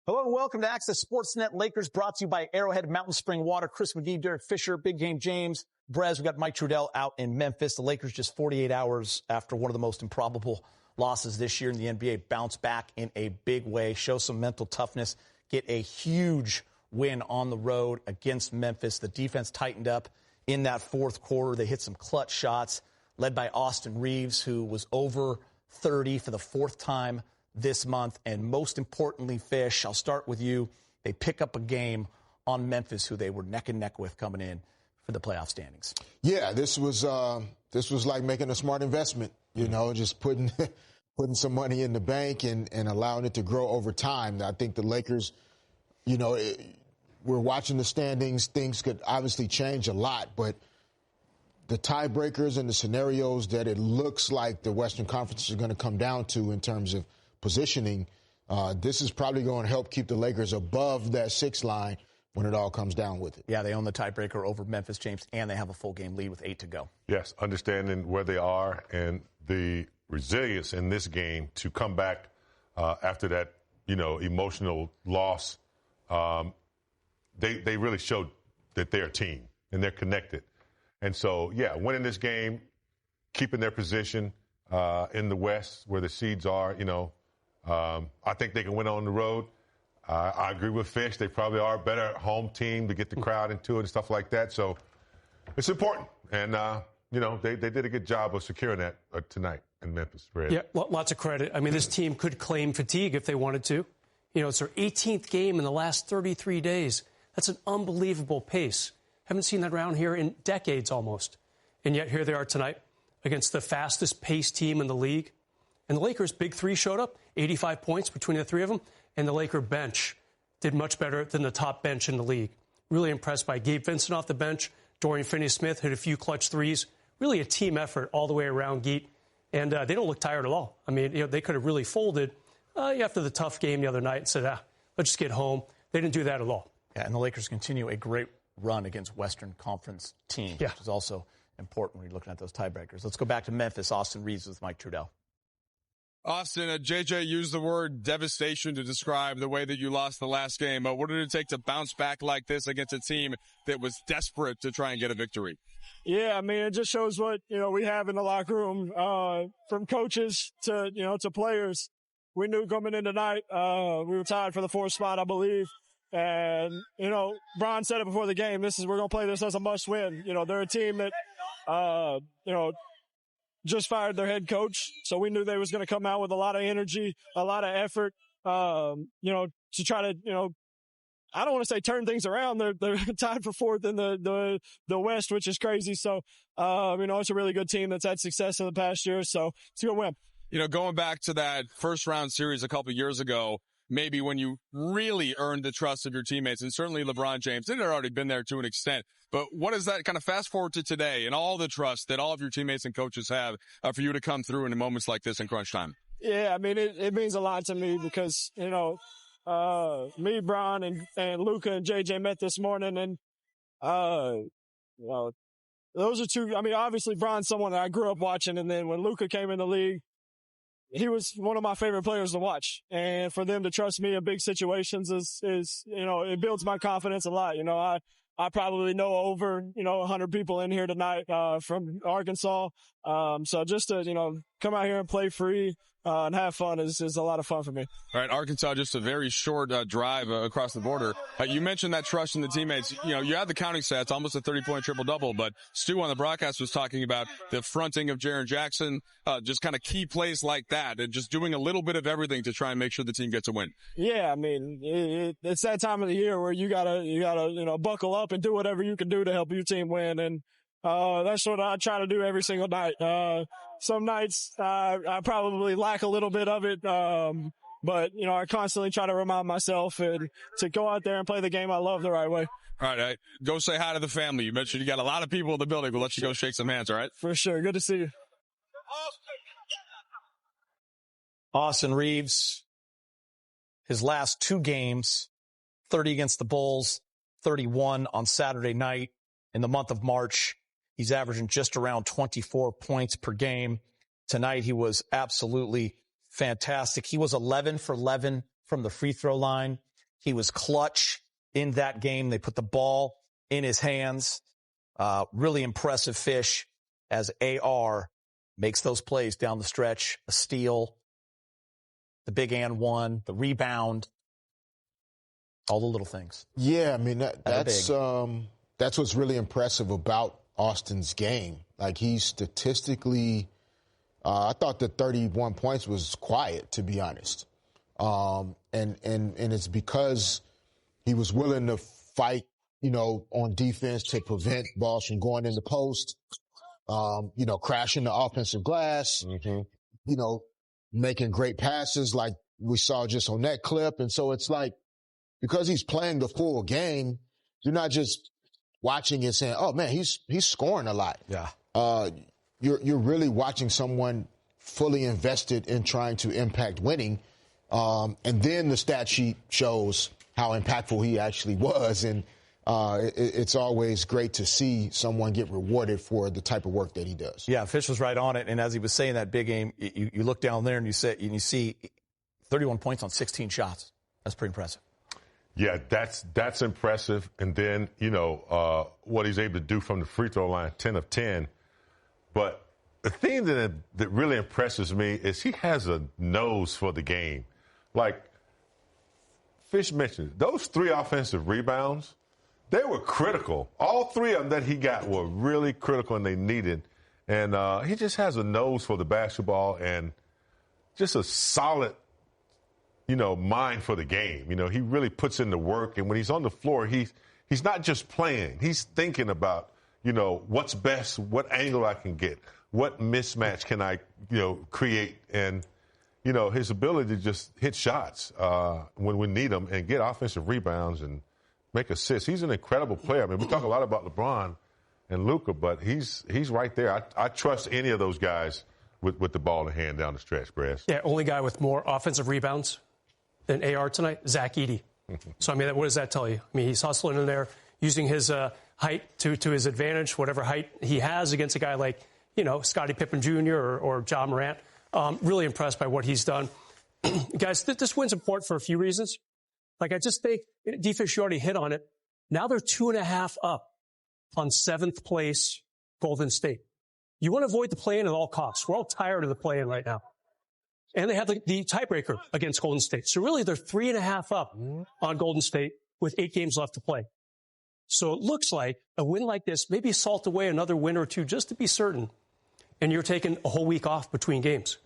Hello and welcome to Access Sportsnet. Lakers brought to you by Arrowhead Mountain Spring Water. Chris McGee, Derek Fisher, Big Game James, Brez. We got Mike Trudell out in Memphis. The Lakers just 48 hours after one of the most improbable losses this year in the NBA bounce back in a big way, show some mental toughness, get a huge win on the road against Memphis. The defense tightened up in that fourth quarter. They hit some clutch shots, led by Austin Reaves, who was over 30 for the fourth time this month. And most importantly, Fish, I'll start with you. They pick up a game on Memphis, who they were neck and neck with coming in for the playoff standings. Yeah, this was like making a smart investment, you know, just putting some money in the bank and allowing it to grow over time. I think the Lakers, you know, we're watching the standings. Things could obviously change a lot, but the tiebreakers and the scenarios that it looks like the Western Conference is going to come down to in terms of positioning, this is probably going to help keep the Lakers above that 6 line when it all comes down with it. Yeah, they own the tiebreaker over Memphis, James, and they have a full game lead with 8 to go. Yes, understanding where they are and the resilience in this game to come back after that, you know, emotional loss. They really showed that they're a team and they're connected. And so, yeah, winning this game, keeping their position in the West where the seeds are, you know, I think they can win on the road. I agree with Fish. They probably are a better home team to get the crowd into it and stuff like that. So it's important. And, you know, they did a good job of securing that tonight in Memphis. Yeah, lots of credit. I mean, this team could claim fatigue if they wanted to. You know, it's their 18th game in the last 33 days. That's an unbelievable pace. Haven't seen that around here in decades almost. And yet here they are tonight against the fastest paced team in the league. And the Lakers' big three showed up, 85 points between the three of them. And the Laker bench did much better than the top bench in the league. Really impressed by Gabe Vincent off the bench. Dorian Finney-Smith hit a few clutch threes. Really a team effort all the way around, Geet. And they don't look tired at all. I mean, you know, they could have really folded after the tough game the other night and said, let's just get home. They didn't do that at all. Yeah, and the Lakers continue a great run against Western Conference teams, which is also important when you're looking at those tiebreakers. Let's go back to Memphis. Austin Reaves with Mike Trudell. Austin, JJ used the word devastation to describe the way that you lost the last game. What did it take to bounce back like this against a team that was desperate to try and get a victory? Yeah, I mean, it just shows what, you know, we have in the locker room, from coaches to, you know, to players. We knew coming in tonight, we were tied for the 4th spot, I believe. And, you know, Bron said it before the game, we're going to play this as a must win. You know, they're a team that, you know, just fired their head coach. So we knew they was going to come out with a lot of energy, a lot of effort, you know, to try to, you know, I don't want to say turn things around. They're tied for 4th in the West, which is crazy. So, you know, it's a really good team that's had success in the past year. So it's a good win. You know, going back to that first round series a couple of years ago, maybe when you really earned the trust of your teammates, and certainly LeBron James, it had already been there to an extent. But what is that kind of fast forward to today and all the trust that all of your teammates and coaches have for you to come through in moments like this in crunch time? Yeah, I mean, it means a lot to me because, you know, me, Bron, and Luka and JJ met this morning, and, you know, those are two. I mean, obviously, Bron's someone that I grew up watching, and then when Luka came in the league, he was one of my favorite players to watch. And for them to trust me in big situations is, you know, it builds my confidence a lot. You know, I probably know over, you know, 100 people in here tonight, from Arkansas. So just to, you know, come out here and play free, and have fun is a lot of fun for me. All right, Arkansas, just a very short drive across the border. You mentioned that trust in the teammates. You know, you had the counting stats, almost a 30-point triple-double, but Stu on the broadcast was talking about the fronting of Jaren Jackson, just kind of key plays like that, and just doing a little bit of everything to try and make sure the team gets a win. Yeah, I mean, it's that time of the year where you gotta, you know, buckle up and do whatever you can do to help your team win, and that's what I try to do every single night. Some nights I probably lack a little bit of it, but, you know, I constantly try to remind myself and to go out there and play the game I love the right way. All right, go say hi to the family. You mentioned you got a lot of people in the building. We'll let you go shake some hands, all right? For sure. Good to see you. Austin Reaves, his last 2 games, 30 against the Bulls, 31 on Saturday night in the month of March. He's averaging just around 24 points per game. Tonight, he was absolutely fantastic. He was 11 for 11 from the free throw line. He was clutch in that game. They put the ball in his hands. Really impressive Fish as AR makes those plays down the stretch. A steal, the big and one, the rebound, all the little things. Yeah, I mean, that's what's really impressive about Austin's game. Like, he's statistically, I thought the 31 points was quiet, to be honest. And it's because he was willing to fight, on defense to prevent balls from going in the post, crashing the offensive glass, making great passes like we saw just on that clip. And so it's like, because he's playing the full game, you're not just watching it saying, oh man, he's scoring a lot. Yeah. You're really watching someone fully invested in trying to impact winning. And then the stat sheet shows how impactful he actually was. And it's always great to see someone get rewarded for the type of work that he does. Yeah, Fish was right on it. And as he was saying that big game, you look down there and you see 31 points on 16 shots. That's pretty impressive. Yeah, that's impressive. And then, what he's able to do from the free throw line, 10 of 10. But the thing that really impresses me is he has a nose for the game. Like Fish mentioned, those 3 offensive rebounds, they were critical. All 3 of them that he got were really critical and they needed. And he just has a nose for the basketball and just a solid, mind for the game. He really puts in the work. And when he's on the floor, he's not just playing. He's thinking about, what's best, what angle I can get, what mismatch can I, create. And, his ability to just hit shots when we need them and get offensive rebounds and make assists. He's an incredible player. I mean, we talk a lot about LeBron and Luka, but he's right there. I trust any of those guys with the ball in hand down the stretch, Brez. Yeah, only guy with more offensive rebounds than AR tonight, Zach Edey. So, I mean, what does that tell you? I mean, he's hustling in there, using his height to his advantage, whatever height he has against a guy like, Scottie Pippen Jr. or John Morant. Really impressed by what he's done. Guys, this win's important for a few reasons. Like, I just think, D-Fish, you already hit on it. Now they're 2.5 up on 7th place Golden State. You want to avoid the play-in at all costs. We're all tired of the play-in right now. And they have the tiebreaker against Golden State. So really, they're 3.5 up on Golden State with 8 games left to play. So it looks like a win like this, maybe salt away another win or two just to be certain. And you're taking a whole week off between games.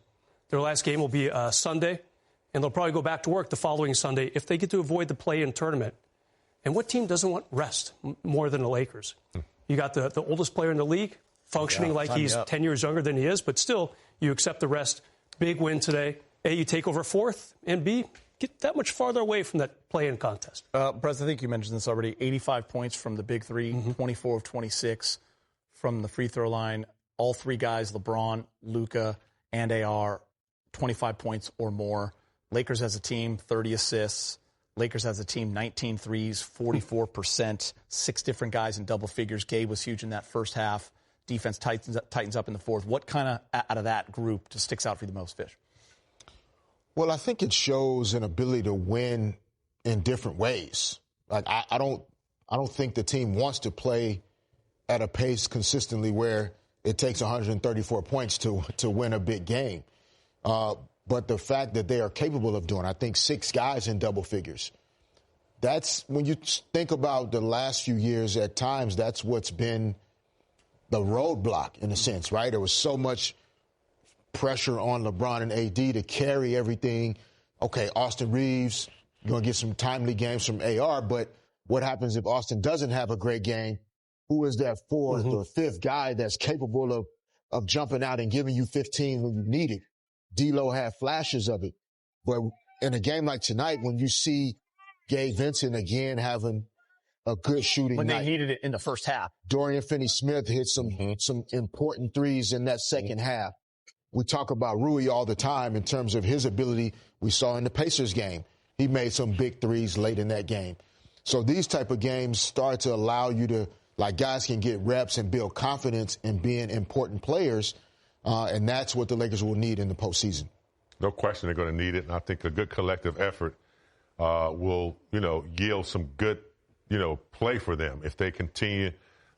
Their last game will be Sunday, and they'll probably go back to work the following Sunday if they get to avoid the play-in tournament. And what team doesn't want rest more than the Lakers? You got the oldest player in the league functioning like he's 10 years younger than he is, but still you accept the rest. Big win today. A, you take over 4th, and B, get that much farther away from that play-in contest. Brez, I think you mentioned this already. 85 points from the big 3, 24 of 26 from the free throw line. All 3 guys, LeBron, Luka, and AR, 25 points or more. Lakers as a team, 30 assists. Lakers as a team, 19 threes, 44%, 6 different guys in double figures. Gabe was huge in that first half. Defense tightens up in the fourth. What kind of, out of that group, just sticks out for you the most, Fish? Well, I think it shows an ability to win in different ways. Like, I don't think the team wants to play at a pace consistently where it takes 134 points to win a big game. But the fact that they are capable of doing, I think 6 guys in double figures. That's, when you think about the last few years, at times, that's what's been the roadblock in a sense, right? There was so much pressure on LeBron and AD to carry everything. Okay, Austin Reaves, you're going to get some timely games from AR, but what happens if Austin doesn't have a great game? Who is that 4th or 5th guy that's capable of jumping out and giving you 15 when you need it? D'Lo had flashes of it. But in a game like tonight, when you see Gabe Vincent again having a good shooting when night. They needed it in the first half. Dorian Finney-Smith hit some important threes in that second half. We talk about Rui all the time in terms of his ability. We saw in the Pacers game. He made some big threes late in that game. So these type of games start to allow you to, like, guys can get reps and build confidence in being important players. And that's what the Lakers will need in the postseason. No question they're going to need it. And I think a good collective effort will, yield some good, play for them if they continue,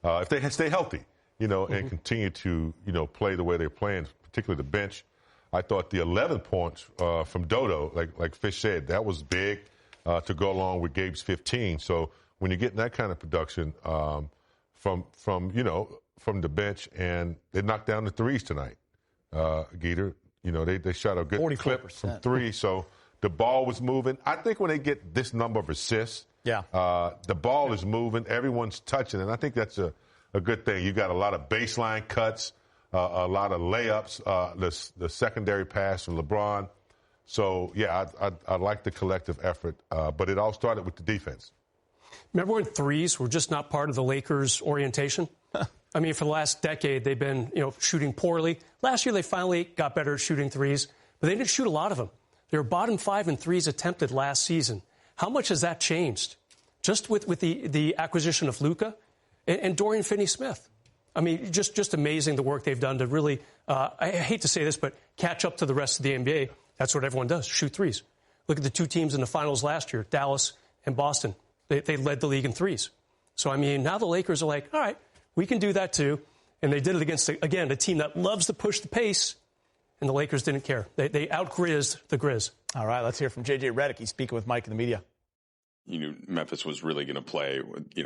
if they stay healthy, and continue to, play the way they're playing, particularly the bench. I thought the 11 points from Dodo, like Fish said, that was big to go along with Gabe's 15. So when you're getting that kind of production from the bench, and they knocked down the threes tonight, Geeter, they shot a good 44%. clip from three. So the ball was moving. I think when they get this number of assists, the ball is moving, everyone's touching, and I think that's a good thing. You got a lot of baseline cuts, a lot of layups, the secondary pass from LeBron. So, yeah, I like the collective effort, but it all started with the defense. Remember when threes were just not part of the Lakers' orientation? I mean, for the last decade, they've been, shooting poorly. Last year, they finally got better at shooting threes, but they didn't shoot a lot of them. They were bottom 5 in threes attempted last season. How much has that changed? Just with the acquisition of Luka and Dorian Finney-Smith. I mean, just amazing the work they've done to really, I hate to say this, but catch up to the rest of the NBA. That's what everyone does, shoot threes. Look at the two teams in the finals last year, Dallas and Boston. They led the league in threes. So, I mean, now the Lakers are like, all right, we can do that too. And they did it against, again, a team that loves to push the pace, and the Lakers didn't care. They out-grizzed the Grizz. All right, let's hear from J.J. Redick. He's speaking with Mike in the media. You knew Memphis was really going to play,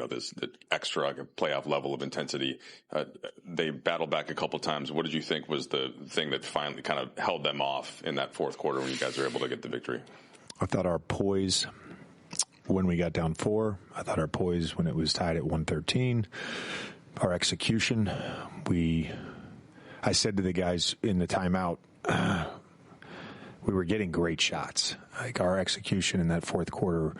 this extra playoff level of intensity. They battled back a couple times. What did you think was the thing that finally kind of held them off in that fourth quarter when you guys were able to get the victory? I thought our poise when we got down 4. I thought our poise when it was tied at 113. Our execution. I said to the guys in the timeout, we were getting great shots. Like our execution in that fourth quarter,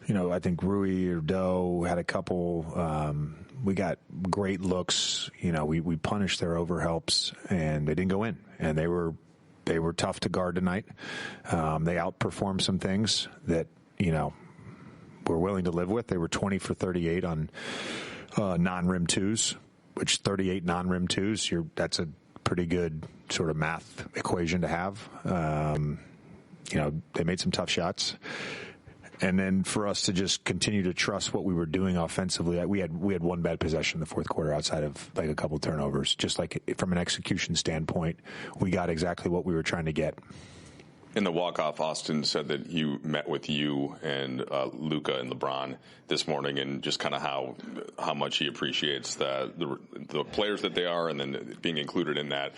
I think Rui or Doe had a couple. We got great looks. We punished their overhelps, and they didn't go in. And they were tough to guard tonight. They outperformed some things that we're willing to live with. They were 20 for 38 on non-rim twos, which 38 non-rim twos. That's a pretty good sort of math equation to have. They made some tough shots. And then for us to just continue to trust what we were doing offensively, we had one bad possession in the fourth quarter outside of like a couple turnovers. Just like from an execution standpoint, we got exactly what we were trying to get. In the walk-off, Austin said that you met with you and Luka and LeBron this morning, and just kind of how much he appreciates the players that they are, and then being included in that.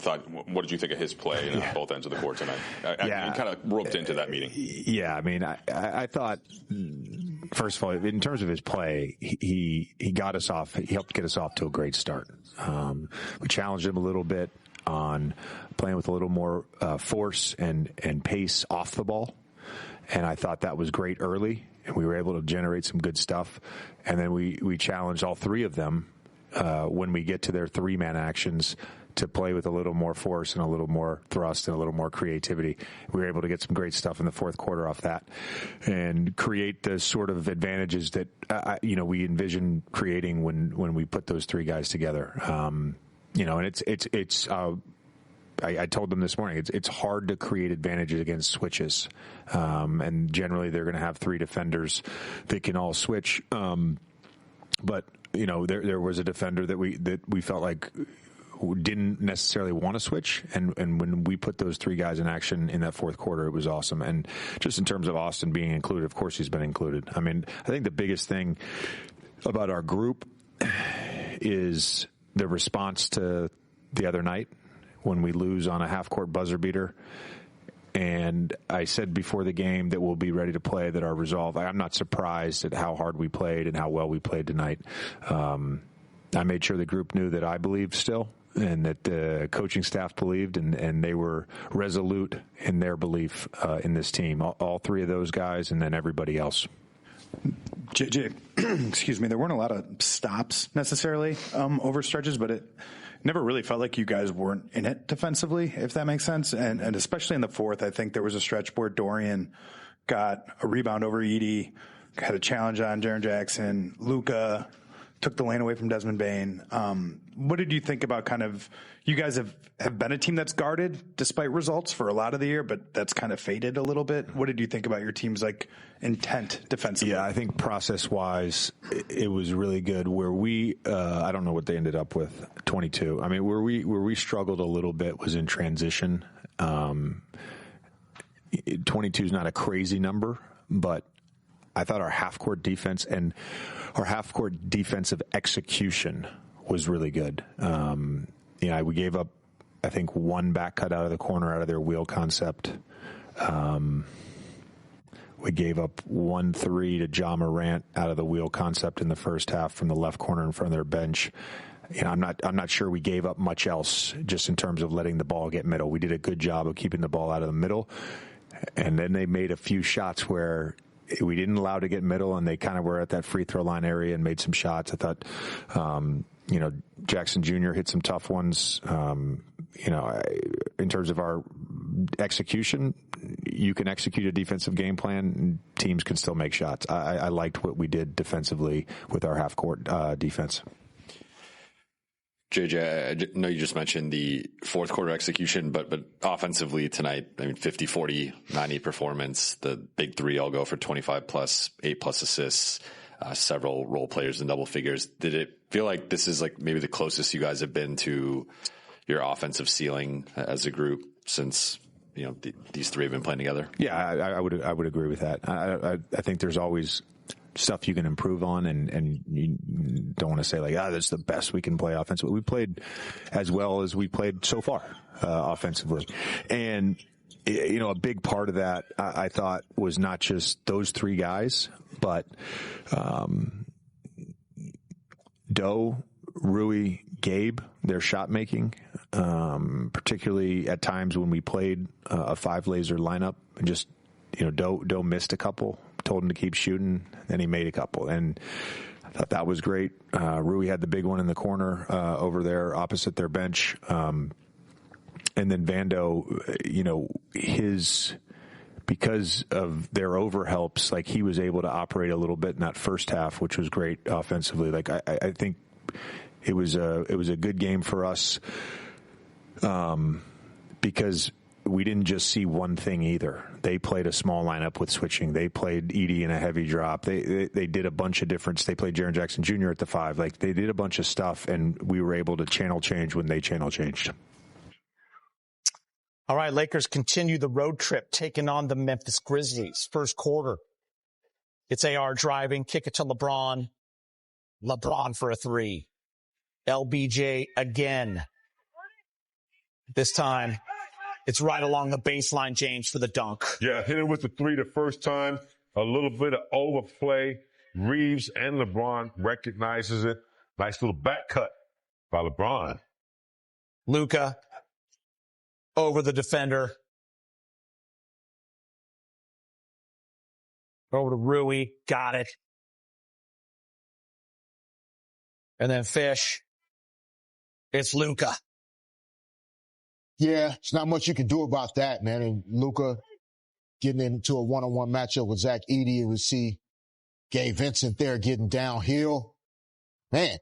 What did you think of his play on both ends of the court tonight? You kind of roped into that meeting. Yeah, I mean, I thought, first of all, in terms of his play, he got us off. He helped get us off to a great start. We challenged him a little bit on playing with a little more force and pace off the ball. And I thought that was great early, and we were able to generate some good stuff. And then we challenged all three of them when we get to their 3-man actions to play with a little more force and a little more thrust and a little more creativity. We were able to get some great stuff in the fourth quarter off that and create the sort of advantages that, we envision creating when we put those 3 guys together. And I told them this morning, it's hard to create advantages against switches. And generally they're going to have 3 defenders that can all switch. But there was a defender that we felt like didn't necessarily want to switch. And when we put those 3 guys in action in that fourth quarter, it was awesome. And just in terms of Austin being included, of course he's been included. I mean, I think the biggest thing about our group is the response to the other night when we lose on a half-court buzzer beater. And I said before the game that we'll be ready to play, that our resolve. I'm not surprised at how hard we played and how well we played tonight. I made sure the group knew that I believed still, and that the coaching staff believed, and they were resolute in their belief in this team. All 3 of those guys, and then everybody else. JJ, excuse me, there weren't a lot of stops necessarily over stretches, but it never really felt like you guys weren't in it defensively, if that makes sense. And especially in the fourth, I think there was a stretch where Dorian got a rebound over Edey, had a challenge on Jaren Jackson, Luka took the lane away from Desmond Bane. What did you think about kind of, you guys have been a team that's guarded despite results for a lot of the year, but that's kind of faded a little bit. What did you think about your team's like intent defensively? Yeah, I think process wise, it was really good where we, I don't know what they ended up with 22. I mean, where we struggled a little bit was in transition. 22 is not a crazy number, but I thought our half-court defense and our half-court defensive execution was really good. We gave up, I think, one back cut out of the corner out of their wheel concept. We gave up 1 3 to Ja Morant out of the wheel concept in the first half from the left corner in front of their bench. I'm not sure we gave up much else just in terms of letting the ball get middle. We did a good job of keeping the ball out of the middle. And then they made a few shots where we didn't allow to get middle, and they kind of were at that free throw line area and made some shots. I thought, Jackson Jr. hit some tough ones. In terms of our execution, you can execute a defensive game plan, and teams can still make shots. I liked what we did defensively with our half-court defense. JJ, I know you just mentioned the fourth quarter execution, but offensively tonight, 50, 40, 90 performance, the big three all go for 25 plus, 8 plus assists, several role players in double figures. Did it feel like this is like maybe the closest you guys have been to your offensive ceiling as a group since, these three have been playing together? Yeah, I would agree with that. I think there's always stuff you can improve on, and you don't want to say like, that's the best we can play offensively. We played as well as we played so far offensively. And, a big part of that I thought was not just those three guys, but Doe, Rui, Gabe, their shot making, particularly at times when we played a 5 laser lineup, and just, Doe missed a couple, told him to keep shooting, then he made a couple, and I thought that was great. Rui had the big one in the corner over there opposite their bench, and then Vando, because of their overhelps, like he was able to operate a little bit in that first half, which was great offensively. Like I think it was a good game for us, because we didn't just see one thing either. They played a small lineup with switching. They played Edey in a heavy drop. They did a bunch of different. They played Jaren Jackson Jr. at the 5. Like they did a bunch of stuff, and we were able to channel change when they channel changed. All right, Lakers continue the road trip, taking on the Memphis Grizzlies. First quarter, it's AR driving, kick it to LeBron. LeBron for a 3. LBJ again. This time, it's right along the baseline, James, for the dunk. Yeah, hit it with the 3 the first time. A little bit of overplay. Reaves and LeBron recognizes it. Nice little back cut by LeBron. Luka over the defender. Over to Rui. Got it. And then Fish. It's Luka. Yeah, there's not much you can do about that, man. And Luka getting into a one-on-one matchup with Zach Edey, and we see Gabe Vincent there getting downhill. Man,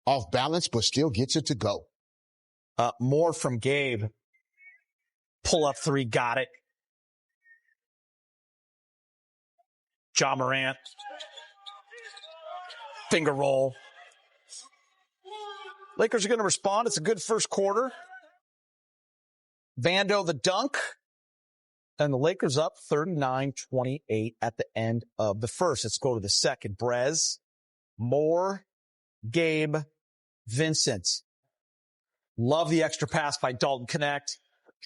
off balance, but still gets it to go. More from Gabe. Pull up 3, got it. Ja Morant. Finger roll. Lakers are going to respond. It's a good first quarter. Vando the dunk. And the Lakers up 39-28 at the end of the first. Let's go to the second. Brez, Moore, Gabe, Vincent. Love the extra pass by Dalton Connect.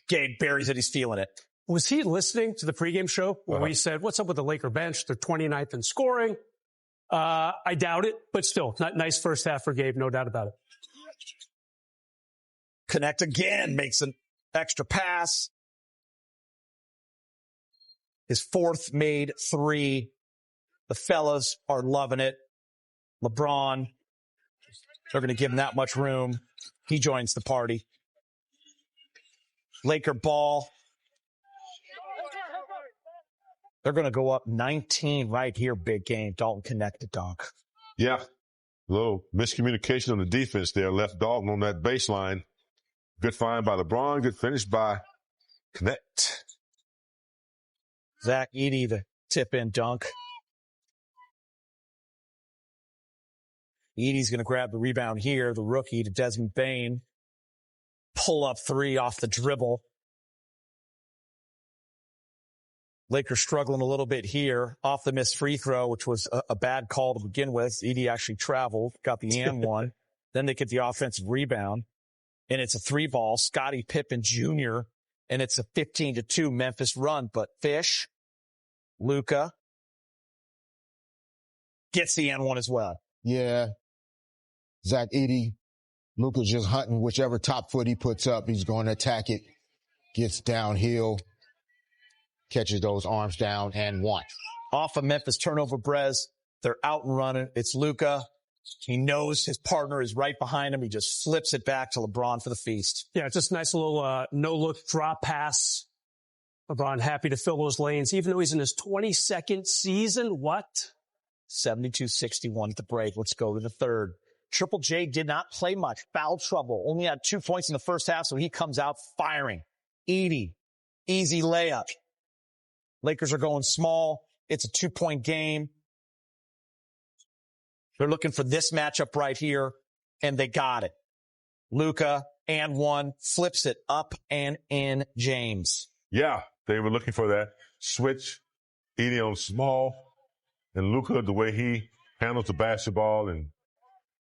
Gabe buries it. He's feeling it. Was he listening to the pregame show when we said, what's up with the Laker bench? They're 29th in scoring. I doubt it, but still, nice first half for Gabe, no doubt about it. Connect again, makes an extra pass. His 4th made 3. The fellas are loving it. LeBron, they're going to give him that much room. He joins the party. Laker ball. They're going to go up 19 right here. Big game. Dalton connected, dunk. Yeah. A little miscommunication on the defense there. Left Dalton on that baseline. Good find by LeBron. Good finish by Connect. Zach Edey, the tip-in dunk. Edey's going to grab the rebound here. The rookie to Desmond Bane. Pull-up three off the dribble. Lakers struggling a little bit here off the missed free throw, which was a bad call to begin with. Edey actually traveled, got the and one. Then they get the offensive rebound, and it's a 3-ball. Scottie Pippen Jr., and it's a 15-2 Memphis run. But Fish, Luka, gets the and one as well. Yeah. Zach Edey, Luka's just hunting whichever top foot he puts up. He's going to attack it, gets downhill, catches those arms down, and one. Off a Memphis turnover, Brez. They're out and running. It's Luka. He knows his partner is right behind him. He just flips it back to LeBron for the feast. Yeah, just a nice little no-look drop pass. LeBron happy to fill those lanes, even though he's in his 22nd season. What? 72-61 at the break. Let's go to the third. Triple J did not play much. Foul trouble. Only had 2 points in the first half, so he comes out firing. Edey, easy layup. Lakers are going small. It's a 2-point game. They're looking for this matchup right here, and they got it. Luka and one, flips it up and in James. Yeah, they were looking for that switch. Edey on small, and Luka, the way he handles the basketball and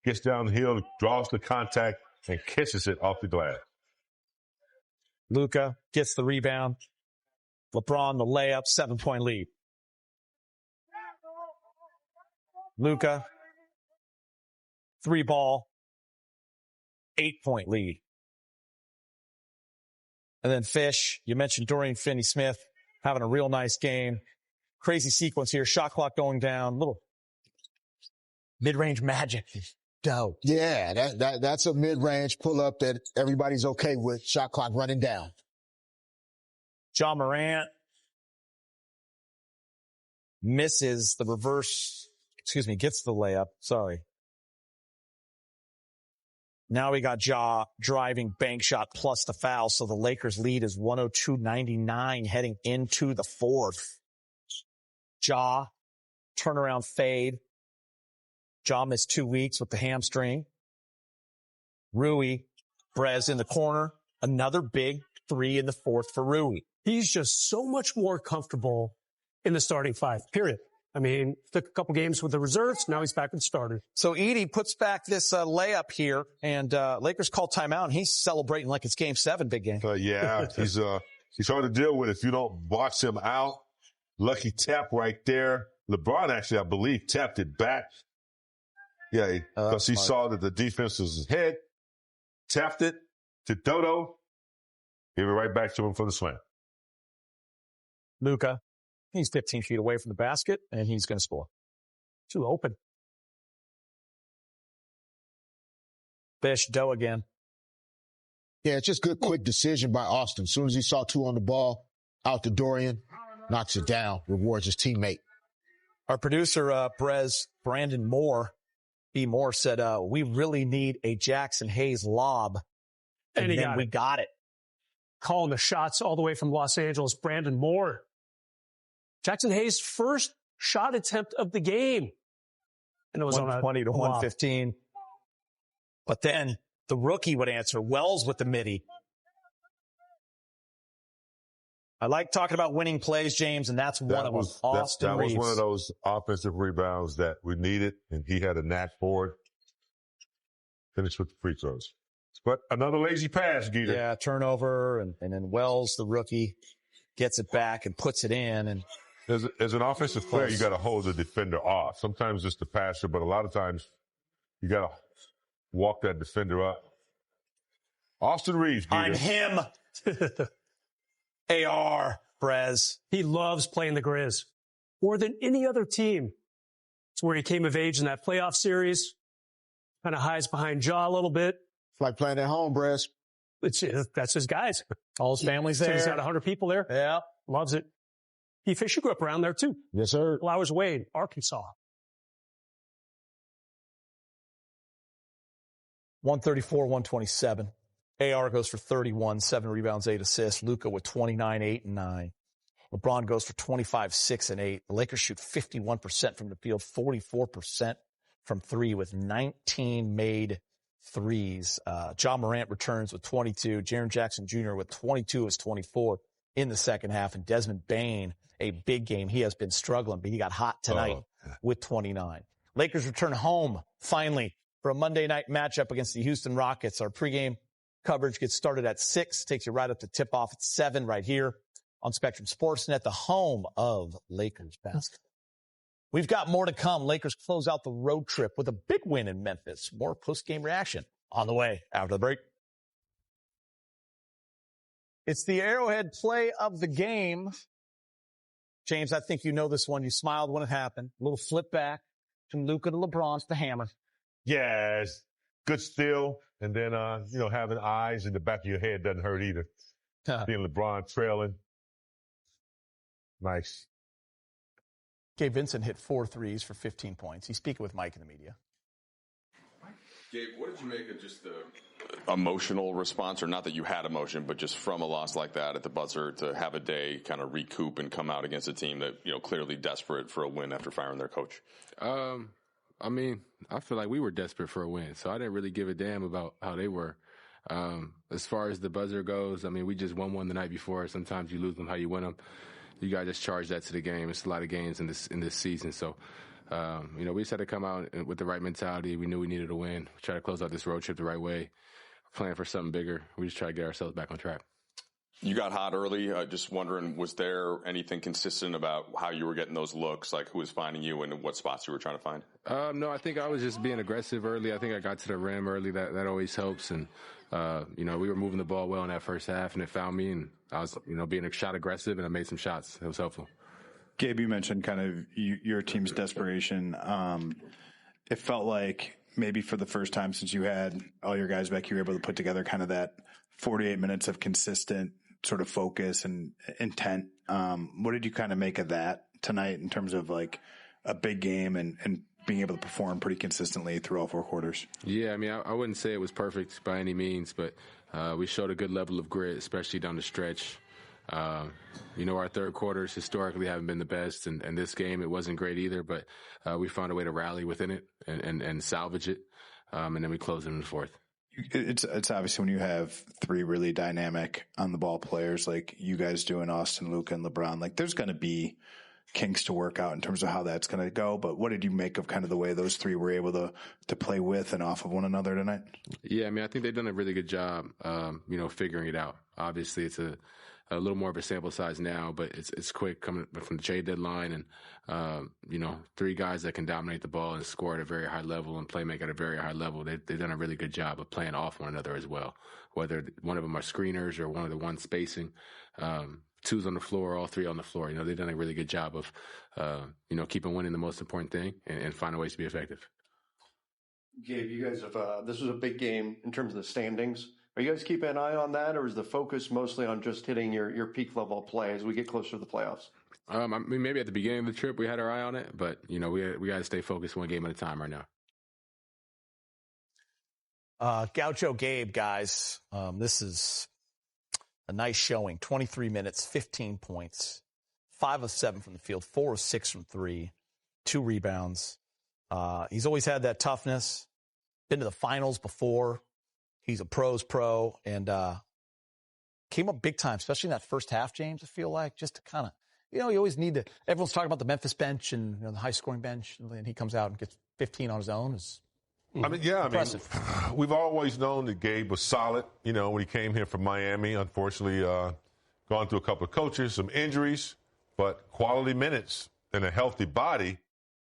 gets down the hill, draws the contact, and kisses it off the glass. Luka gets the rebound. LeBron, the layup, 7-point lead. Luka, 3-ball, 8-point lead. And then Fish, you mentioned Dorian Finney-Smith having a real nice game. Crazy sequence here. Shot clock going down. Little mid-range magic. Dope. Yeah, that's a mid-range pull-up that everybody's okay with. Shot clock running down. John Morant misses the reverse, gets the layup. Sorry. Now we got Ja driving bank shot plus the foul. So the Lakers lead is 102-99 heading into the fourth. Ja, turnaround fade. Ja missed 2 weeks with the hamstring. Rui, Brez in the corner. Another big three in the fourth for Rui. He's just so much more comfortable in the starting five, period. I mean, took a couple games with the reserves. Now he's back in starter. So Edey puts back this layup here, and Lakers call timeout, and he's celebrating like it's Game 7, big game. Yeah, he's hard to deal with if you don't box him out. Lucky tap right there. LeBron actually, I believe, tapped it back. Yeah, because he saw that the defense was ahead, tapped it to Dodo, gave it right back to him for the slam. Luka, he's 15 feet away from the basket, and he's going to score. Too open. Fish, Doe again. Yeah, it's just good, quick decision by Austin. As soon as he saw two on the ball, out to Dorian, knocks it down, rewards his teammate. Our producer, Brandon Moore, B. Moore said, we really need a Jackson Hayes lob. And then we got it. Calling the shots all the way from Los Angeles, Brandon Moore. Jackson Hayes' first shot attempt of the game. And it was 120 to 115. But then the rookie would answer. Wells with the midi. I like talking about winning plays, James, and that's one of them. Austin Reaves. That was one of those offensive rebounds that we needed, and he had a knack for it. Finished with the free throws. But another lazy pass, Geeter. Yeah, turnover, and then Wells, the rookie, gets it back and puts it in. And as an offensive player, you got to hold the defender off. Sometimes it's the passer, but a lot of times you got to walk that defender up. Austin Reaves, Geeter. I'm him. AR, Brez. He loves playing the Grizz more than any other team. It's where he came of age in that playoff series. Kind of hides behind Ja a little bit. It's like playing at home, Brez. That's his guys. All his family's there. He's got 100 people there. Yeah. Loves it. He grew up around there too. Yes, sir. Flowers Way, Arkansas. 134, 127. AR goes for 31, 7 rebounds, 8 assists. Luka with 29, 8 and 9. LeBron goes for 25, 6 and 8. The Lakers shoot 51% from the field, 44% from three with 19 made threes. Ja Morant returns with 22. Jaren Jackson Jr. with 22 of his 24 in the second half. And Desmond Bane, a big game. He has been struggling, but he got hot tonight with 29. Lakers return home, finally, for a Monday night matchup against the Houston Rockets. Our pregame coverage gets started at 6, takes you right up to tip-off at 7 right here on Spectrum Sportsnet, the home of Lakers basketball. We've got more to come. Lakers close out the road trip with a big win in Memphis. More post-game reaction on the way after the break. It's the Arrowhead play of the game. James, I think you know this one. You smiled when it happened. A little flip back from Luka to LeBron to the hammer. Yes, good steal. And then, having eyes in the back of your head doesn't hurt either. Being LeBron trailing. Nice. Gabe Vincent hit 4 threes for 15 points. He's speaking with Mike in the media. Gabe, what did you make of just the emotional response, or not that you had emotion, but just from a loss like that at the buzzer to have a day kind of recoup and come out against a team that, clearly desperate for a win after firing their coach? I feel like we were desperate for a win, so I didn't really give a damn about how they were. As far as the buzzer goes, we just won one the night before. Sometimes you lose them how you win them. You got to just charge that to the game. It's a lot of games in this season. So, we just had to come out with the right mentality. We knew we needed a win. We tried to close out this road trip the right way, playing for something bigger. We just try to get ourselves back on track. You got hot early. Just wondering, was there anything consistent about how you were getting those looks, like who was finding you and what spots you were trying to find? No, I think I was just being aggressive early. I think I got to the rim early. That always helps. And, we were moving the ball well in that first half, and it found me. And I was, being a shot aggressive, and I made some shots. It was helpful. Gabe, you mentioned kind of your team's desperation. It felt like maybe for the first time since you had all your guys back, you were able to put together kind of that 48 minutes of consistent sort of focus and intent. What did you kind of make of that tonight in terms of like a big game and being able to perform pretty consistently through all 4 quarters? Yeah, I wouldn't say it was perfect by any means, but we showed a good level of grit, especially down the stretch. Our third quarters historically haven't been the best, and this game it wasn't great either, but we found a way to rally within it and salvage it, and then we closed it in the fourth. It's obviously when you have 3 really dynamic on the ball players like you guys do in Austin, Luka, and LeBron, like there's going to be kinks to work out in terms of how that's going to go. But what did you make of kind of the way those 3 were able to play with and off of one another tonight? Yeah, I think they've done a really good job, figuring it out. Obviously, it's a little more of a sample size now, but it's quick coming from the trade deadline, and 3 guys that can dominate the ball and score at a very high level and play make at a very high level. They've done a really good job of playing off one another as well. Whether one of them are screeners or one of the ones spacing, 2's on the floor, all 3 on the floor. They've done a really good job of keeping winning the most important thing and finding ways to be effective. Gabe, you guys have this was a big game in terms of the standings. Are you guys keeping an eye on that, or is the focus mostly on just hitting your peak level of play as we get closer to the playoffs? Maybe at the beginning of the trip we had our eye on it, but we got to stay focused one game at a time right now. Gaucho Gabe, guys, this is a nice showing. 23 minutes, 15 points, 5 of 7 from the field, 4 of 6 from 3, 2 rebounds. He's always had that toughness. Been to the finals before. He's a pro's pro, and came up big time, especially in that first half, James, I feel like, just to kind of, you always need to – everyone's talking about the Memphis bench and the high-scoring bench, and he comes out and gets 15 on his own. Impressive. We've always known that Gabe was solid, when he came here from Miami. Unfortunately, gone through a couple of coaches, some injuries, but quality minutes and a healthy body,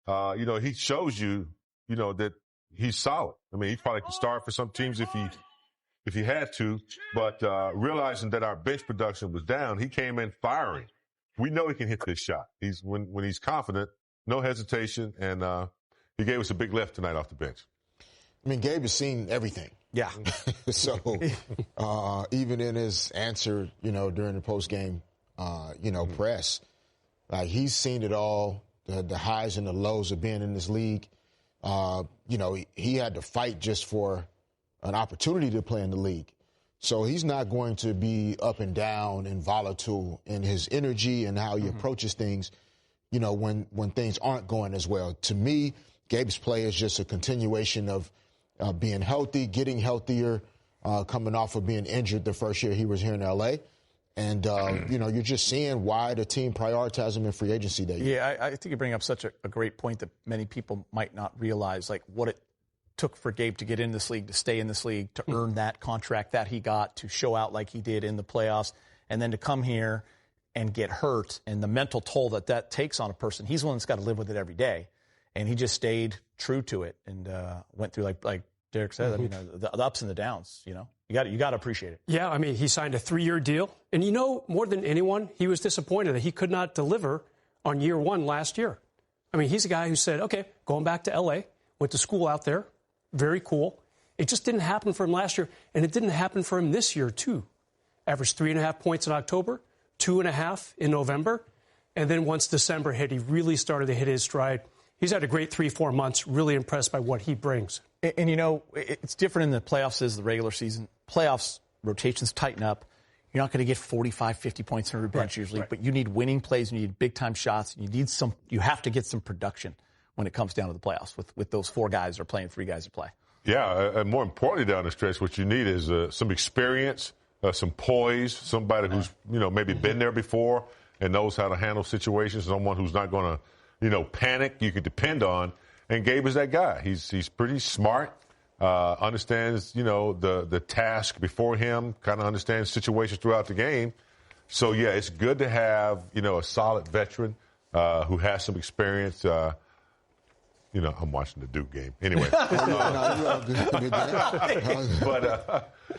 he shows you, that he's solid. He probably could start for some teams if he had to, but realizing that our bench production was down, he came in firing. We know he can hit this shot. When he's confident, no hesitation, and he gave us a big lift tonight off the bench. Gabe has seen everything. Yeah. So even in his answer, during the post-game, press, like he's seen it all, the highs and the lows of being in this league. He had to fight just for an opportunity to play in the league. So he's not going to be up and down and volatile in his energy and how he approaches things, you know, when things aren't going as well. To me, Gabe's play is just a continuation of being healthy, getting healthier, coming off of being injured the first year he was here in L.A., and, you know, you're just seeing why the team prioritized him in free agency that year. Yeah, I think you bring up such a great point that many people might not realize, like what it took for Gabe to get in this league, to stay in this league, to earn that contract that he got, to show out like he did in the playoffs, and then to come here and get hurt, and the mental toll that takes on a person. He's the one that's got to live with it every day, and he just stayed true to it and went through, like Derek said, I mean, the ups and the downs, you know. You got to appreciate it. Yeah, I mean, he signed a 3-year deal. And you know, more than anyone, he was disappointed that he could not deliver on year one last year. I mean, he's a guy who said, okay, going back to L.A., went to school out there, very cool. It just didn't happen for him last year, and it didn't happen for him this year, too. Averaged 3.5 points in October, 2.5 in November, and then once December hit, he really started to hit his stride. He's had a great 3-4 months, really impressed by what he brings. And you know, it's different in the playoffs as the regular season. Playoffs, rotations tighten up. You're not going to get 45, 50 points on your bench usually, but you need winning plays, you need big-time shots, you have to get some production when it comes down to the playoffs with those 4 guys or playing 3 guys to play. Yeah, and more importantly down the stretch, what you need is some experience, some poise, somebody who's, you know, maybe been there before and knows how to handle situations, someone who's not going to, you know, panic, you can depend on. And Gabe is that guy. He's pretty smart, understands, you know, the task before him, kind of understands situations throughout the game. So, yeah, it's good to have, you know, a solid veteran who has some experience. You know, I'm watching the Duke game. Anyway.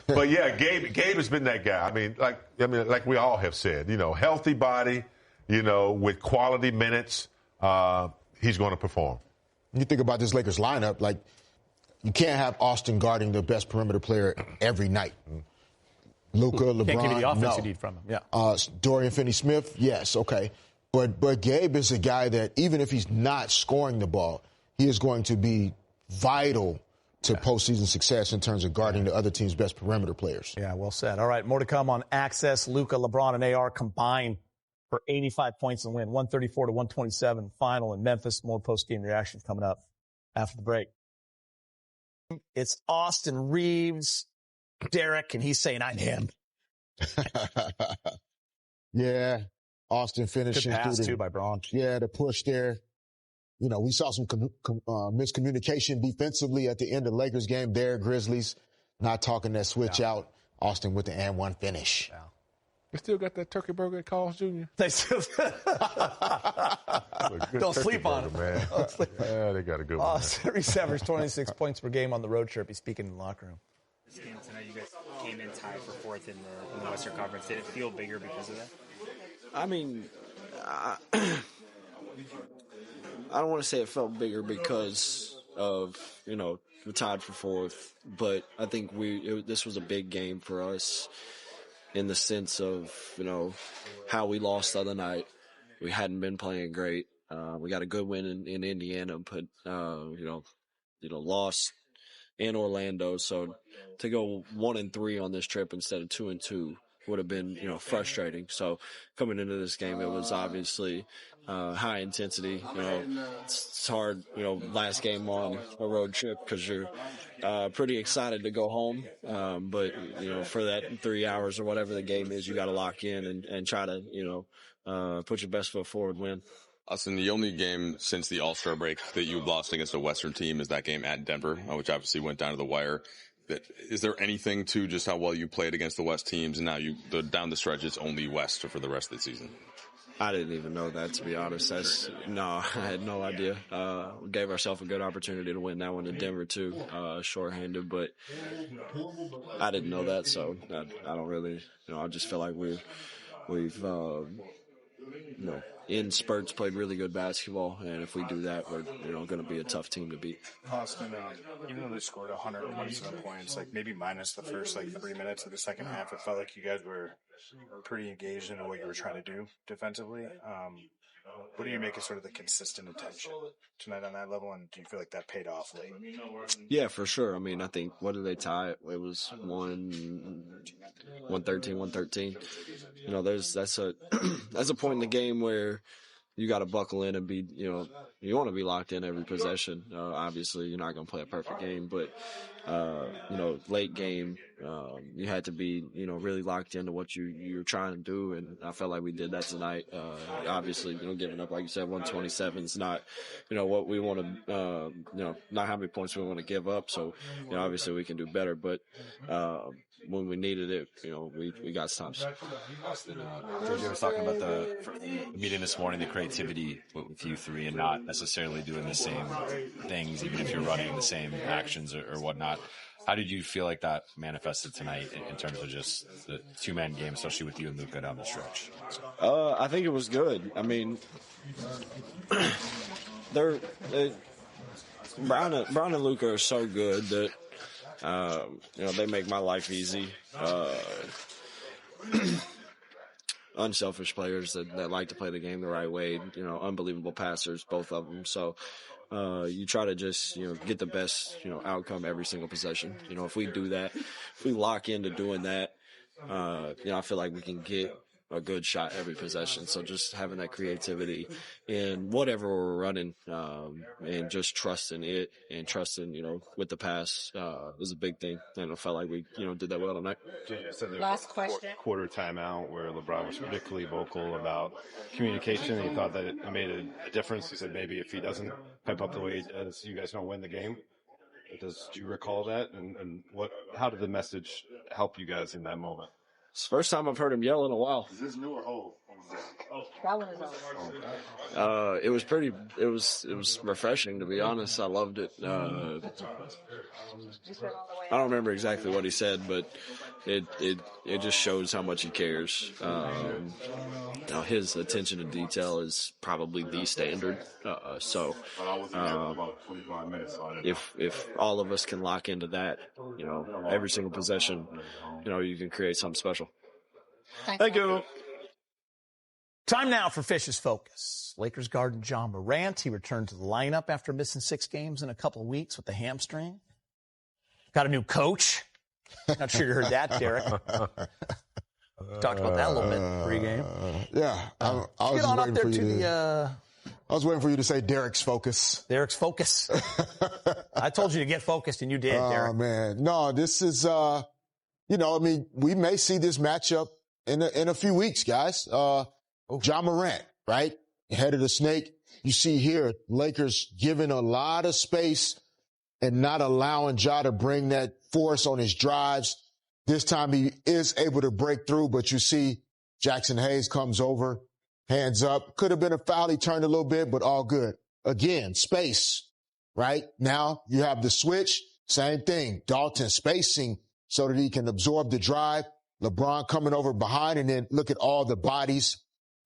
But yeah, Gabe has been that guy. I mean, like we all have said, you know, healthy body, you know, with quality minutes, he's going to perform. You think about this Lakers lineup, like, you can't have Austin guarding the best perimeter player every night. Luka, LeBron, can't give you the offense no. you need from him. Yeah. Dorian Finney-Smith, yes, okay. But Gabe is a guy that even if he's not scoring the ball, he is going to be vital to postseason success in terms of guarding the other team's best perimeter players. Yeah, well said. All right, more to come on Access. Luka, LeBron, and AR combined for 85 points and win, 134-127 final in Memphis. More post-game reactions coming up after the break. It's Austin Reaves, Derek, and he's saying, I'm him. Yeah, Austin finishing. Good pass, too, by Braun. Yeah, the push there. You know, we saw some miscommunication defensively at the end of the Lakers game there. Grizzlies not talking that switch out. Austin with the and one finish. Yeah. They still got that turkey burger at Carl's Jr.? They still Don't sleep on him, man. Yeah, they got a good one. Reaves averaged 26 points per game on the road trip. He's speaking in the locker room. This game tonight, you guys came in tied for 4th in the Western Conference. Did it feel bigger because of that? I mean, I don't want to say it felt bigger because of, you know, we're tied for 4th, but I think this was a big game for us in the sense of, you know, how we lost the other night. We hadn't been playing great. We got a good win in Indiana, but, you know, lost in Orlando. So to go 1-3 on this trip instead of 2-2 would have been, you know, frustrating. So coming into this game, it was obviously high intensity. You know, it's hard, you know, last game on a road trip because you're pretty excited to go home. But, you know, for that 3 hours or whatever the game is, you got to lock in and try to, you know, put your best foot forward, win. Austin, the only game since the All-Star break that you've lost against a Western team is that game at Denver, which obviously went down to the wire. Is there anything to just how well you played against the West teams, and now down the stretch it's only West for the rest of the season? I didn't even know that, to be honest. I had no idea. We gave ourselves a good opportunity to win that one in Denver too, shorthanded, but I didn't know that, so I don't really, you know, I just feel like we've you know, in spurts played really good basketball, and if we do that, we're, you know, going to be a tough team to beat. Austin, even though they scored 127 points, like maybe minus the first 3 minutes of the second half, it felt like you guys were pretty engaged in what you were trying to do defensively. what do you make of sort of the consistent attention tonight on that level, and do you feel like that paid off late? Yeah, for sure. I mean, I think, what did they tie? It was 113. You know, that's a that's a point in the game where you got to buckle in and be, you know, you want to be locked in every possession. Obviously, you're not going to play a perfect game, but, you know, late game, you had to be, you know, really locked into what you're trying to do. And I felt like we did that tonight. Obviously, you know, giving up, like you said, 127 is not, you know, what we want to, you know, not how many points we want to give up. So, you know, obviously we can do better, but, when we needed it, you know, we got stops. Austin, JJ was talking about the meeting this morning, the creativity with you three and not necessarily doing the same things, even if you're running the same actions or whatnot. How did you feel like that manifested tonight in terms of just the two-man game, especially with you and Luka down the stretch? I think it was good. I mean, Brown and Luka are so good that, you know, they make my life easy. Unselfish players that like to play the game the right way, you know, unbelievable passers, both of them. So, you try to just, you know, get the best, you know, outcome every single possession. You know, if we do that, if we lock into doing that, you know, I feel like we can get a good shot every possession. So just having that creativity in whatever we're running, and just trusting it and trusting, you know, with the pass, is a big thing. And I felt like we, you know, did that well tonight. Last question. Quarter timeout where LeBron was particularly vocal about communication. He thought that it made a difference. He said maybe if he doesn't pipe up the way he does, you guys don't win the game. Do you recall that? And how did the message help you guys in that moment? It's the first time I've heard him yell in a while. Is this new or old? That one is old. It was refreshing, to be honest. I loved it. I don't remember exactly what he said, but it just shows how much he cares. You know, his attention to detail is probably the standard. So if all of us can lock into that, you know, every single possession, you know, you can create something special. Thank you. Time now for Fish's Focus. Lakers guard John Morant. He returned to the lineup after missing 6 games in a couple of weeks with the hamstring. Got a new coach. Not sure you heard that, Derek. Talked about that a little bit pregame. Yeah. I was waiting for you to say Derek's Focus. Derek's Focus. I told you to get focused, and you did, Derek. Oh, man. No, this is, you know, I mean, we may see this matchup in a few weeks, guys. John Morant, right? Head of the snake. You see here, Lakers giving a lot of space and not allowing Ja to bring that force on his drives. This time he is able to break through, but you see Jackson Hayes comes over, hands up. Could have been a foul. He turned a little bit, but all good. Again, space, right? Now you have the switch. Same thing. Dalton spacing so that he can absorb the drive. LeBron coming over behind, and then look at all the bodies,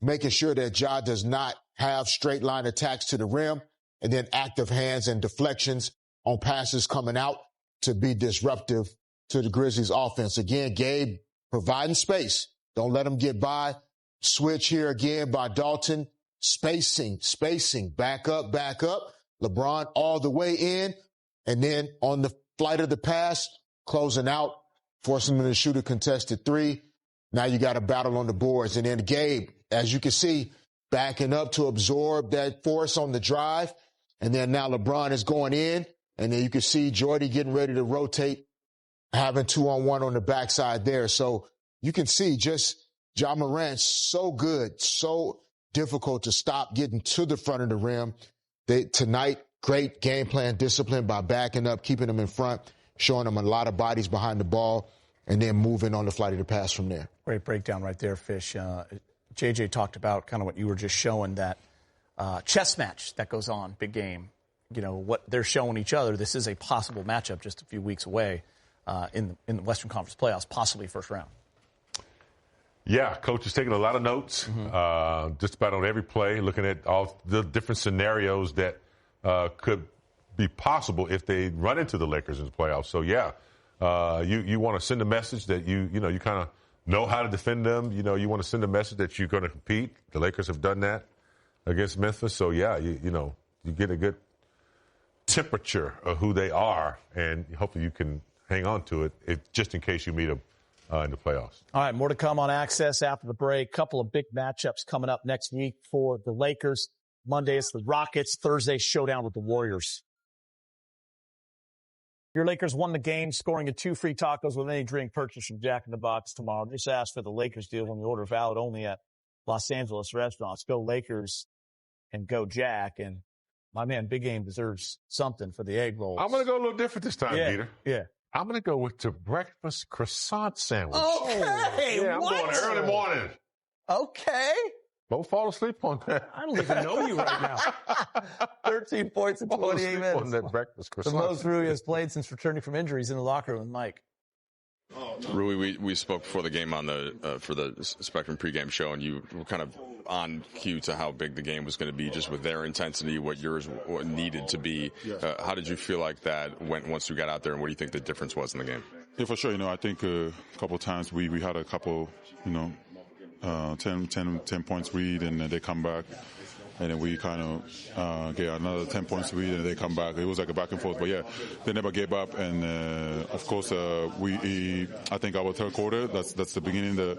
making sure that Ja does not have straight line attacks to the rim, and then active hands and deflections on passes coming out to be disruptive to the Grizzlies offense. Again, Gabe providing space. Don't let him get by. Switch here again by Dalton. Spacing, back up. LeBron all the way in, and then on the flight of the pass, closing out, forcing him to shoot a contested 3. Now you got a battle on the boards. And then Gabe, as you can see, backing up to absorb that force on the drive. And then now LeBron is going in. And then you can see Jordy getting ready to rotate, having 2-on-1 on the backside there. So you can see just Ja Morant, so good, so difficult to stop getting to the front of the rim. Tonight, great game plan discipline by backing up, keeping them in front, showing them a lot of bodies behind the ball, and then moving on the flight of the pass from there. Great breakdown right there, Fish. JJ talked about kind of what you were just showing, that chess match that goes on, big game. You know, what they're showing each other. This is a possible matchup just a few weeks away in the Western Conference playoffs, possibly first round. Yeah, Coach is taking a lot of notes, just about on every play, looking at all the different scenarios that could be possible if they run into the Lakers in the playoffs. So, yeah, you want to send a message that you kind of know how to defend them. You know, you want to send a message that you're going to compete. The Lakers have done that. against Memphis. So, yeah, you get a good temperature of who they are, and hopefully you can hang on to it just in case you meet them in the playoffs. All right, more to come on Access after the break. Couple of big matchups coming up next week for the Lakers. Monday it's the Rockets. Thursday, showdown with the Warriors. Your Lakers won the game, scoring a 2 free tacos with any drink purchased from Jack in the Box tomorrow. Just ask for the Lakers deal when you order, valid only at Los Angeles restaurants. Go Lakers and go Jack. And my man, Big Game deserves something for the egg rolls. I'm going to go a little different this time, Peter. Yeah. I'm going to go with the breakfast croissant sandwich. Okay. Yeah, I'm going early morning. Okay. Don't fall asleep on that. I don't even know you right now. 13 points in 28 minutes. On that breakfast croissant. The most Rui has played since returning from injuries in the locker room with Mike. Rui, we spoke before the game on the for the Spectrum pregame show, and you were kind of on cue to how big the game was going to be, just with their intensity, what yours needed to be. How did you feel like that went once you got out there, and what do you think the difference was in the game? Yeah, for sure. I think a couple of times we had a couple, 10 points lead, and they come back. And then we kind of get another 10 points lead, and they come back. It was like a back and forth. But, yeah, they never gave up. And, of course, I think our third quarter, that's the beginning. The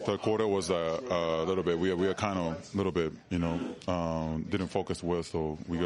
third quarter was a little bit, we are kind of a little bit, didn't focus well. So we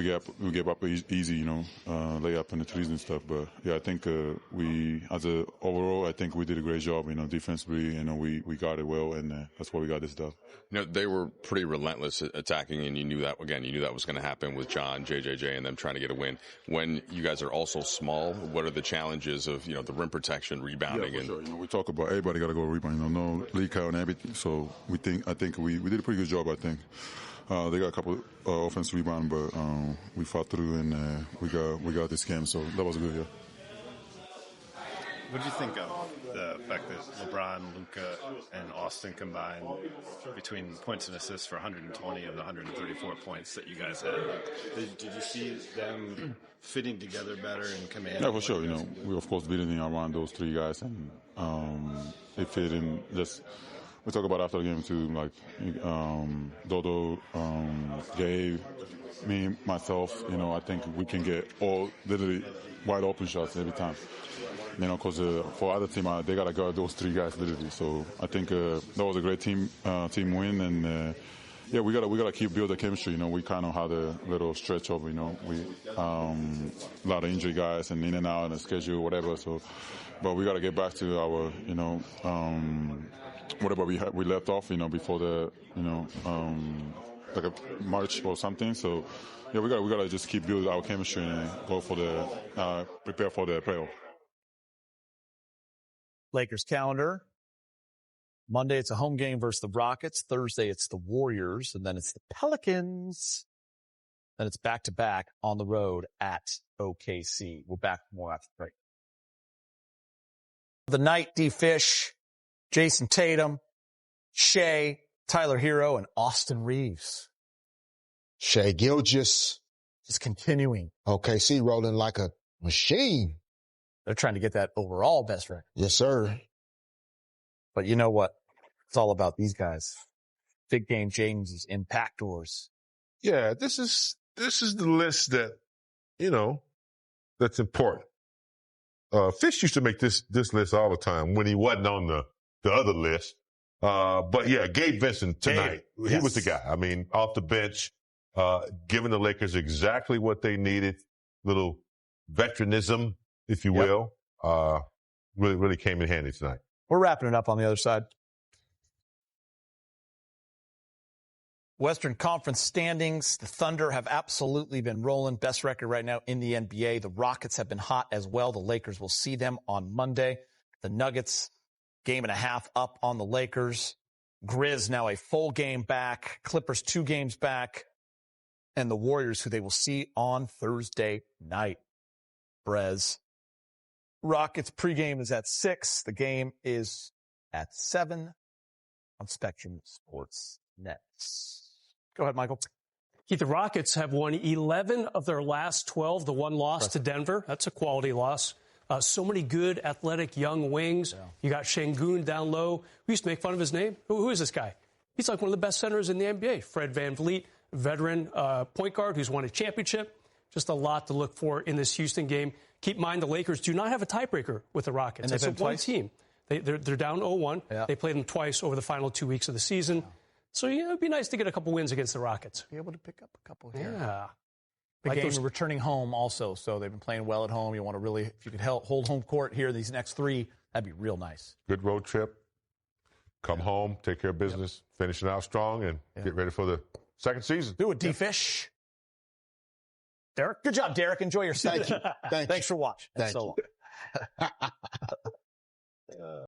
gave up easy, layup and the threes and stuff. But yeah, I think overall, I think we did a great job, defensively. We got it well, and that's why we got this stuff. They were pretty relentless attacking, and you knew that was going to happen with John, JJJ, and them trying to get a win. When you guys are also small, what are the challenges of, the rim protection, rebounding? Yeah, for sure. We talk about everybody got to go rebound, no leak out and everything. So I think we did a pretty good job, I think. They got a couple offensive rebound, but we fought through, and we got this game, so that was good, yeah. What do you think of the fact that LeBron, Luka, and Austin combined between points and assists for 120 of the 134 points that you guys had? Did you see them fitting together better and commanding? Yeah, for sure. We of course beating around those three guys, and they fit in. Just we talk about after the game too, like Dodo, Gabe, me, myself. I think we can get all literally wide open shots every time. Because for other team, they got to guard those three guys literally. So I think that was a great team win, and yeah, we gotta keep building chemistry. We kind of had a little stretch of, we a lot of injury guys and in and out and the schedule, whatever. So, but we gotta get back to our, whatever we left off, before the, like a March or something. So yeah, we gotta just keep building our chemistry and go for the prepare for the playoff. Lakers calendar. Monday, it's a home game versus the Rockets. Thursday, it's the Warriors. And then it's the Pelicans. Then it's back-to-back on the road at OKC. We're back more after the break. The night, D-Fish, Jason Tatum, Shea, Tyler Hero, and Austin Reaves. Shea Gilgeous. Just continuing. OKC rolling like a machine. They're trying to get that overall best record. Yes, sir. But you know what? It's all about these guys. Big Game James's impactors. Yeah, this is the list that, that's important. Fish used to make this list all the time when he wasn't on the other list. But yeah, Gabe Vincent tonight, he was the guy. I mean, off the bench, giving the Lakers exactly what they needed. Little veteranism, if you will, really came in handy tonight. We're wrapping it up on the other side. Western Conference standings. The Thunder have absolutely been rolling. Best record right now in the NBA. The Rockets have been hot as well. The Lakers will see them on Monday. The Nuggets, 1.5 games up on the Lakers. Grizz now a full game back. Clippers 2 games back. And the Warriors, who they will see on Thursday night. Brez. Rockets pregame is at 6. The game is at 7 on Spectrum Sports Net. Go ahead, Michael. The Rockets have won 11 of their last 12. The one loss to Denver. That's a quality loss. So many good, athletic, young wings. Yeah. You got Şengün down low. We used to make fun of his name. Who is this guy? He's like one of the best centers in the NBA. Fred VanVleet, veteran point guard who's won a championship. Just a lot to look for in this Houston game. Keep in mind the Lakers do not have a tiebreaker with the Rockets. And it's one team. They're down 0-1. Yeah. They played them twice over the final 2 weeks of the season. Yeah. So, it'd be nice to get a couple wins against the Rockets. Be able to pick up a couple here. Yeah. Big game returning home also, so they've been playing well at home. You want to really, if you could hold home court here these next 3, that'd be real nice. Good road trip. Come home, take care of business, finish it out strong, and get ready for the second season. Do it, D-Fish. Derek? Good job, Derek. Enjoy your season. Thank you. Thanks for watching. Thank so you. long.